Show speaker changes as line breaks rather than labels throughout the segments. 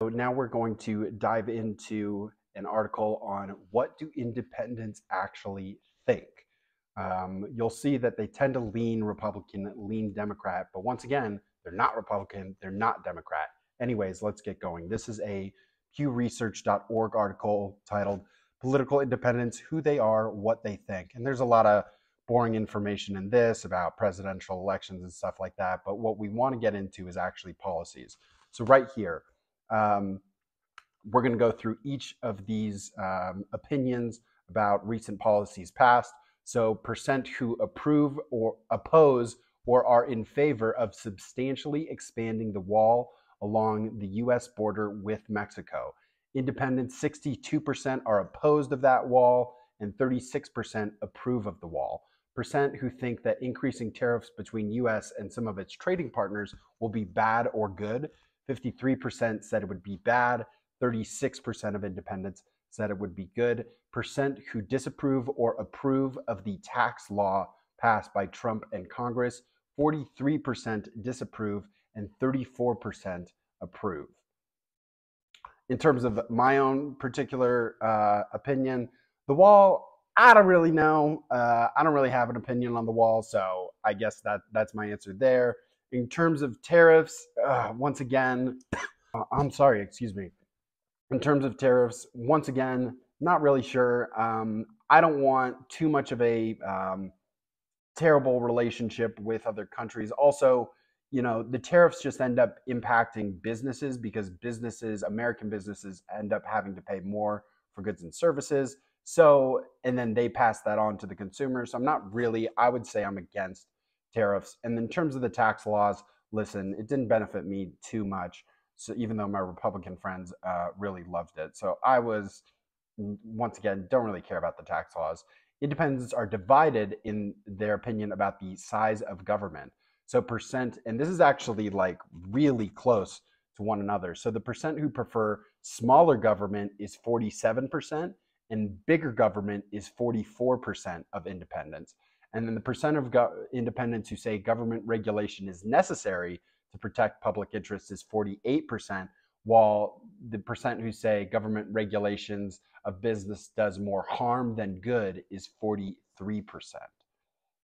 So now we're going to dive into an article on what do independents actually think. You'll see that they tend to lean Republican, lean Democrat, but once again, they're not Republican, they're not Democrat. Anyways, let's get going. This is a pewresearch.org article titled Political Independents, Who They Are, What They Think. And there's a lot of boring information in this about presidential elections and stuff like that, but what we want to get into is actually policies. So right here, we're going to go through each of these opinions about recent policies passed. So percent who approve or oppose or are in favor of substantially expanding the wall along the U.S. border with Mexico. Independents, 62% are opposed of that wall and 36% approve of the wall. Percent who think that increasing tariffs between U.S. and some of its trading partners will be bad or good. 53% said it would be bad. 36% of independents said it would be good. Percent who disapprove or approve of the tax law passed by Trump and Congress. 43% disapprove and 34% approve. In terms of my own particular opinion, the wall, I don't really know. I don't really have an opinion on the wall, so I guess that's my answer there. In terms of tariffs, once again, I'm sorry, excuse me. In terms of tariffs, once again, not really sure. I don't want too much of a terrible relationship with other countries. Also, the tariffs just end up impacting businesses because American businesses end up having to pay more for goods and services. So, and then they pass that on to the consumer. So I would say I'm against tariffs. And in terms of the tax laws, listen, it didn't benefit me too much. So even though my Republican friends really loved it. So once again, don't really care about the tax laws. Independents are divided in their opinion about the size of government. So percent, and this is actually like really close to one another. So the percent who prefer smaller government is 47%, and bigger government is 44% of independents. And then the percent of independents who say government regulation is necessary to protect public interest is 48%, while the percent who say government regulations of business does more harm than good is 43%.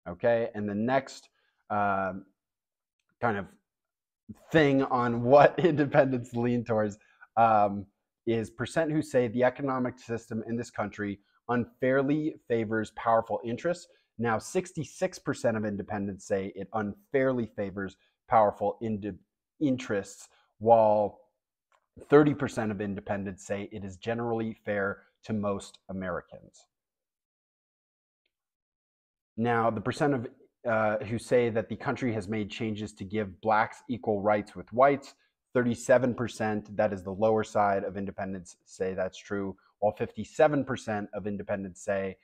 Okay, and the next kind of thing on what independents lean towards is percent who say the economic system in this country unfairly favors powerful interests. Now, 66% of independents say it unfairly favors powerful interests, while 30% of independents say it is generally fair to most Americans. Now, the percent of who say that the country has made changes to give blacks equal rights with whites, 37%, that is the lower side of independents, say that's true, while 57% of independents say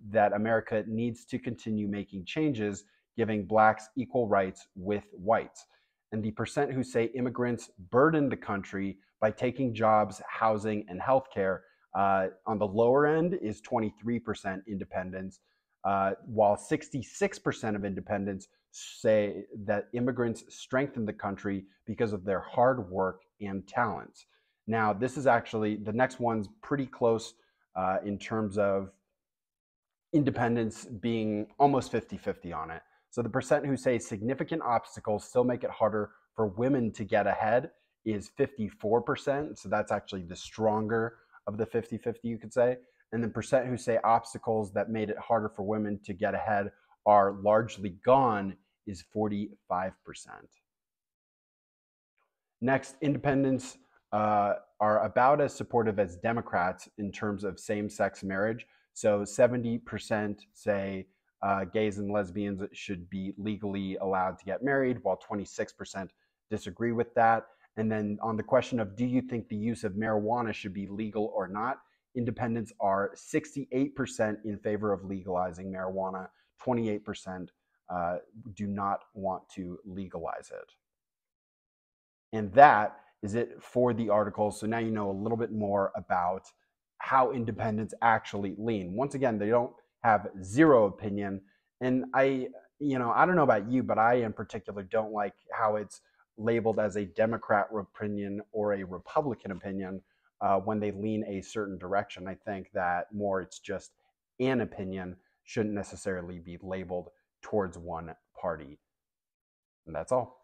that America needs to continue making changes, giving blacks equal rights with whites. And the percent who say immigrants burden the country by taking jobs, housing, and healthcare on the lower end is 23% independents, while 66% of independents say that immigrants strengthen the country because of their hard work and talents. Now, this is actually, the next one's pretty close in terms of independents being almost 50-50 on it. So the percent who say significant obstacles still make it harder for women to get ahead is 54%. So that's actually the stronger of the 50-50, you could say. And the percent who say obstacles that made it harder for women to get ahead are largely gone is 45%. Next, independents are about as supportive as Democrats in terms of same-sex marriage. So 70% say gays and lesbians should be legally allowed to get married, while 26% disagree with that. And then on the question of do you think the use of marijuana should be legal or not, independents are 68% in favor of legalizing marijuana, 28% do not want to legalize it. And that is it for the article. So now you know a little bit more about how independents actually lean. Once again, they don't have zero opinion. And I don't know about you, but I in particular don't like how it's labeled as a Democrat opinion or a Republican opinion when they lean a certain direction. I think that more it's just an opinion, shouldn't necessarily be labeled towards one party. And that's all.